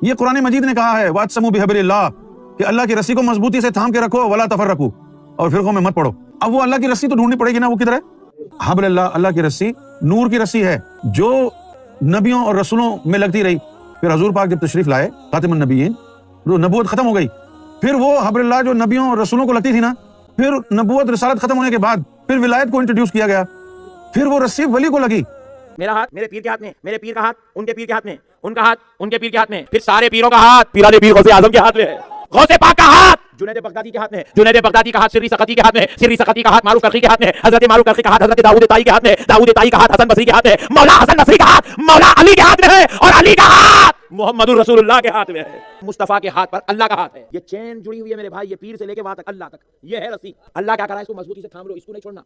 یہ قرآن مجید نے کہا ہے وَاعْتَصِمُوا بِحَبْلِ اللَّهِ کہ اللہ کی رسی کو مضبوطی سے تھام کے رکھو وَلَا تَفَرَّقُوا اور فرقوں میں مت پڑو۔ اب وہ اللہ کی رسی تو ڈھونڈنی پڑے گی نا، وہ کدھر ہے؟ حبل اللہ، اللہ کی رسی نور کی رسی ہے جو نبیوں اور رسولوں میں لگتی رہی۔ پھر حضور پاک جب تشریف لائے خاتم النبیین، جو نبوت ختم ہو گئی، پھر وہ حبل اللہ جو نبیوں اور رسولوں کو لگتی تھی نا، پھر نبوت رسالت ختم ہونے کے بعد پھر ولایت کو انٹروڈیوس کیا گیا، پھر وہ رسی ولی کو لگی۔ میرا ہاتھ میرے پیر کے ہاتھ میں، میرے پیر کا ہاتھ ان کے پیر کے ہاتھ میں، ان کا ہاتھ ان کے پیر کے ہاتھ میں، پھر سارے پیروں کا ہاتھ پیران پیر غوث اعظم کے ہاتھ میں ہے، غوث پاک کا ہاتھ جنید بغدادی کے ہاتھ میں، جنید بغدادی کا ہاتھ سری سقطی کے ہاتھ میں، سری سقطی کا ہاتھ معروف کرخی کے ہاتھ میں، حضرت معروف کرخی کا ہاتھ حضرت داؤد طائی کے ہاتھ میں، داؤد طائی کا ہاتھ حسن بصری کے ہاتھ میں، مولا حسن بصری کا ہاتھ مولا علی کے ہاتھ میں ہے، اور علی کا ہاتھ محمد رسول اللہ کے ہاتھ میں ہے، مصطفیٰ کے ہاتھ پر اللہ کا ہاتھ ہے۔ یہ چین جڑی ہوئی ہے میرے بھائی، یہ پیر سے لے کے وہاں تک اللہ تک، یہ ہے رسی۔ اللہ کیا کرا ہے؟ اس کو مضبوطی سے تھام لو، اس کو نہیں چھوڑنا۔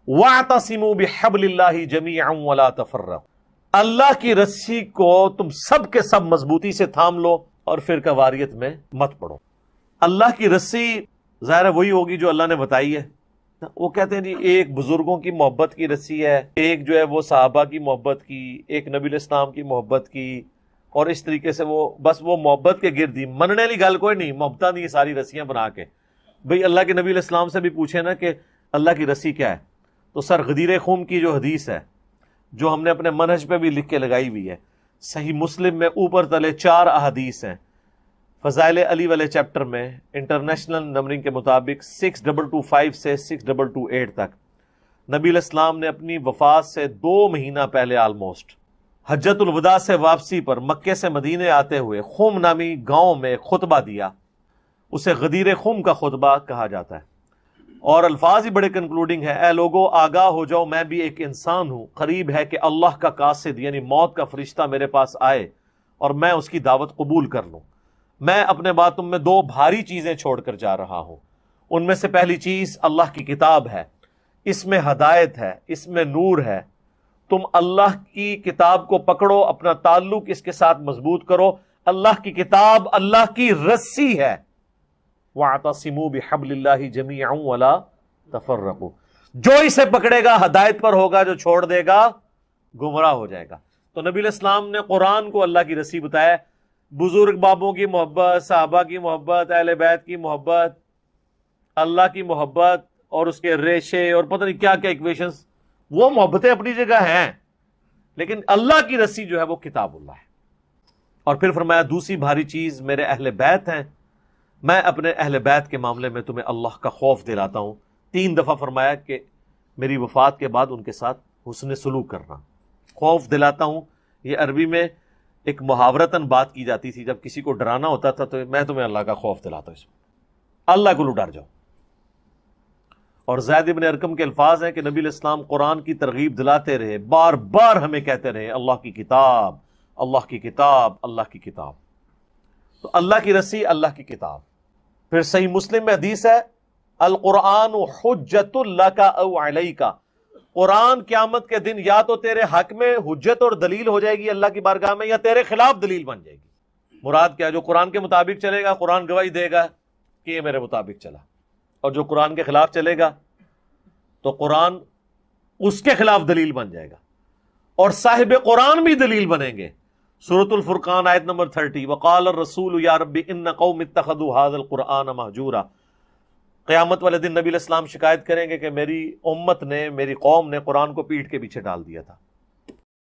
وَاعْتَصِمُوا بِحَبْلِ اللَّهِ جَمِيعًا وَلَا تَفَرَّقُوا، اللہ کی رسی کو تم سب کے سب مضبوطی سے تھام لو اور فرقہ واریت میں مت پڑو۔ اللہ کی رسی ظاہر ہے وہی ہوگی جو اللہ نے بتائی ہے۔ وہ کہتے ہیں جی ایک بزرگوں کی محبت کی رسی ہے، ایک جو ہے وہ صحابہ کی محبت کی، ایک نبی الاسلام کی محبت کی، اور اس طریقے سے وہ بس وہ محبت کے گرد ہی مننے لی گل کوئی نہیں، محبتہ نہیں ساری رسیاں بنا کے۔ بھئی اللہ کے نبی الاسلام سے بھی پوچھے نا کہ اللہ کی رسی کیا ہے، تو سر غدیر خم کی جو حدیث ہے جو ہم نے اپنے منہج پہ بھی لکھ کے لگائی ہوئی ہے، صحیح مسلم میں اوپر تلے 4 احادیث ہیں، فضائل علی والے چیپٹر میں انٹرنیشنل نمبرنگ کے مطابق 6225 سے 6228 تک نبی الاسلام نے اپنی وفات سے 2 مہینہ پہلے آلموسٹ حجت الوداع سے واپسی پر مکے سے مدینے آتے ہوئے خم نامی گاؤں میں خطبہ دیا۔ اسے غدیر خم کا خطبہ کہا جاتا ہے، اور الفاظ ہی بڑے کنکلوڈنگ ہے۔ اے لوگو آگاہ ہو جاؤ، میں بھی ایک انسان ہوں، قریب ہے کہ اللہ کا قاصد یعنی موت کا فرشتہ میرے پاس آئے اور میں اس کی دعوت قبول کر لوں۔ میں اپنے بعد تم میں 2 بھاری چیزیں چھوڑ کر جا رہا ہوں۔ ان میں سے پہلی چیز اللہ کی کتاب ہے، اس میں ہدایت ہے، اس میں نور ہے۔ تم اللہ کی کتاب کو پکڑو، اپنا تعلق اس کے ساتھ مضبوط کرو۔ اللہ کی کتاب اللہ کی رسی ہے۔ وَاعْتَصِمُوا بِحَبْلِ اللَّهِ جَمِيعًا وَلَا تَفَرَّقُوا، جو اسے پکڑے گا ہدایت پر ہوگا، جو چھوڑ دے گا گمراہ ہو جائے گا۔ تو نبی الاسلام نے قرآن کو اللہ کی رسی بتایا، بزرگ بابوں کی محبت، صحابہ کی محبت، اہل بیت کی محبت، اللہ کی محبت اور اس کے ریشے اور پتہ نہیں کیا کیا ایکویشنز، وہ محبتیں اپنی جگہ ہیں، لیکن اللہ کی رسی جو ہے وہ کتاب اللہ ہے۔ اور پھر فرمایا دوسری بھاری چیز میرے اہل بیت ہیں، میں اپنے اہل بیت کے معاملے میں تمہیں اللہ کا خوف دلاتا ہوں۔ 3 دفعہ فرمایا کہ میری وفات کے بعد ان کے ساتھ حسن سلوک کرنا، خوف دلاتا ہوں۔ یہ عربی میں ایک محاورتاً بات کی جاتی تھی، جب کسی کو ڈرانا ہوتا تھا تو میں تمہیں اللہ کا خوف دلاتا ہوں، اس میں اللہ کو ڈر جاؤ۔ اور زید بن ارقم کے الفاظ ہیں کہ نبی الاسلام قرآن کی ترغیب دلاتے رہے، بار بار ہمیں کہتے رہے اللہ کی کتاب، اللہ کی کتاب، اللہ کی کتاب۔ تو اللہ کی رسی، اللہ کی کتاب۔ پھر صحیح مسلم میں حدیث ہے القرآن حجت لک او علیک، قرآن قیامت کے دن یا تو تیرے حق میں حجت اور دلیل ہو جائے گی اللہ کی بارگاہ میں، یا تیرے خلاف دلیل بن جائے گی۔ مراد کیا؟ جو قرآن کے مطابق چلے گا قرآن گواہی دے گا کہ یہ میرے مطابق چلا، اور جو قرآن کے خلاف چلے گا تو قرآن اس کے خلاف دلیل بن جائے گا، اور صاحب قرآن بھی دلیل بنیں گے۔ سورۃ الفرقان آیت نمبر 30، وقال الرسول یا رب ان قوم اتخذوا هذا القرآن مہجورا۔ قیامت والے دن نبی علیہ السلام شکایت کریں گے کہ میری امت نے، میری قوم نے قرآن کو پیٹھ کے پیچھے ڈال دیا تھا۔